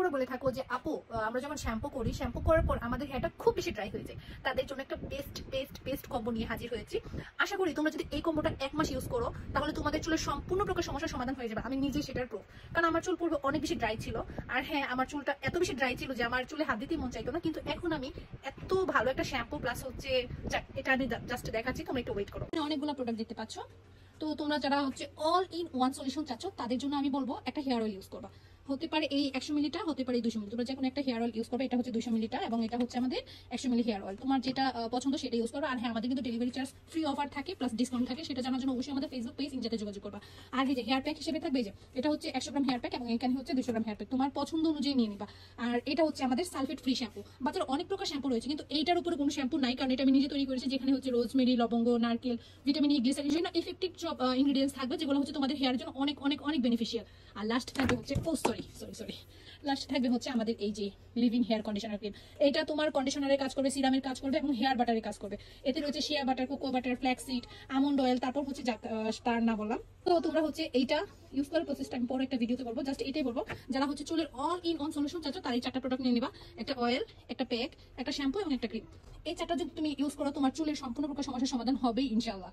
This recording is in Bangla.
আপুরা বলে থাকো যে আপু আমরা যখন শ্যাম্পু করি, শ্যাম্পু করার পর আমাদের হেয়ারটা খুব বেশি ড্রাই হয়ে যায়, তাদের জন্য একটা বেস্ট কম্বো নিয়ে হাজির হয়েছি। আশা করি তোমরা যদি এই কম্বোটা 1 মাস ইউজ করো তাহলে তোমাদের চুলের সম্পূর্ণ প্রকার সমস্যার সমাধান হয়ে যাবে। আমি নিজে সেটার প্রুফ, কারণ আমার চুল পূর্বে অনেক বেশি ড্রাই ছিল। আর হ্যাঁ, আমার চুলটা এত বেশি ড্রাই ছিল যে আমার চুলে হাত দিতেই মন চাইতো না, কিন্তু এখন আমি এত ভালো একটা শ্যাম্পু প্লাস হচ্ছে এটা আমি জাস্ট দেখাচ্ছি, তোমরা একটু ওয়েট করো। অনেকগুলো প্রোডাক্ট দেখতে পাচ্ছ, তো তোমরা যারা হচ্ছে অল ইন ওয়ান সলিউশন চাচ্ছ তাদের জন্য আমি বলবো একটা হেয়ার অয়েল ইউজ করবা। হতে পারে এই 100 মিলিটা, হতে পারে 200 মিলি, তোমরা যে কোনো একটা হেয়ার অয়েল ইউজ করবে। এটা হচ্ছে 200 মিলিটা এবং এটা হচ্ছে আমাদের 100 মিলি হেয়ার অয়েল। তোমার যেটা পছন্দ সেটা ইউজ করবে। আর হ্যাঁ, আমাদের কিন্তু ডেলিভারি চার্জ ফ্রি অফার থাকে প্লাস ডিসকাউন্ট থাকে, সেটা জানার জন্য অবশ্যই আমাদের ফেসবুক পেজ ইনজাতে যোগাযোগ করবা। আর এই যে হেয়ার প্যাক হিসেবে থাকবে, যে এটা হচ্ছে 100 গ্রাম হেয়ার প্যাক এবং এখানে হচ্ছে 200 গ্রাম হেয়ার প্যাক, তোমার পছন্দ অনুযায়ী নিয়ে নিবা। আর এটা হচ্ছে আমাদের সালফেট ফ্রি শ্যাম্পু। বাজারে অনেক প্রকার শ্যাম্পু রয়েছে, কিন্তু এইটার উপরে কোনো শ্যাম্পু নাই, কারণ এটা আমি নিজে তৈরি করেছি, যেখানে হচ্ছে রোজমেরি, লবঙ্গ, নারকেল, ভিটামিন ই, গ্লিসারিন, জন্য ইফেক্টিভ সব ইনগ্রেডিয়েন্টস থাকবে, যেগুলো হচ্ছে তোমাদের হেয়ারের জন্য অনেক অনেক অনেক বেনিফিশিয়াল। আর লাস্ট থাকবে হচ্ছে লাস্ট থাকবে হচ্ছে আমাদের এই যে লিভিং হেয়ার কন্ডিশনার ক্রিম। এটা তোমার কন্ডিশনারের কাজ করবে, সিরামের কাজ করবে এবং হেয়ার বাটারের কাজ করবে। এতে রয়েছে shea butter, cocoa butter, flaxseed, almond oil, তারপর হচ্ছে তার না বললাম। তো তোমরা হচ্ছে এইটা ইউজ করার প্রসেসটা আমি পরে একটা ভিডিওতে বলবো। জাস্ট এটাই বলবো, যারা হচ্ছে চুলের অল ইন ওয়ান সলিউশন চাচ্ছ তার এই 4টা প্রোডাক্ট নিয়ে নিবা। একটা অয়েল, একটা প্যাক, একটা শ্যাম্পু এবং একটা ক্রিম। এই 4টা যদি তুমি ইউজ করো তোমার চুলের সম্পূর্ণ প্রকার সমস্যার সমাধান হবেই ইনশাআল্লাহ।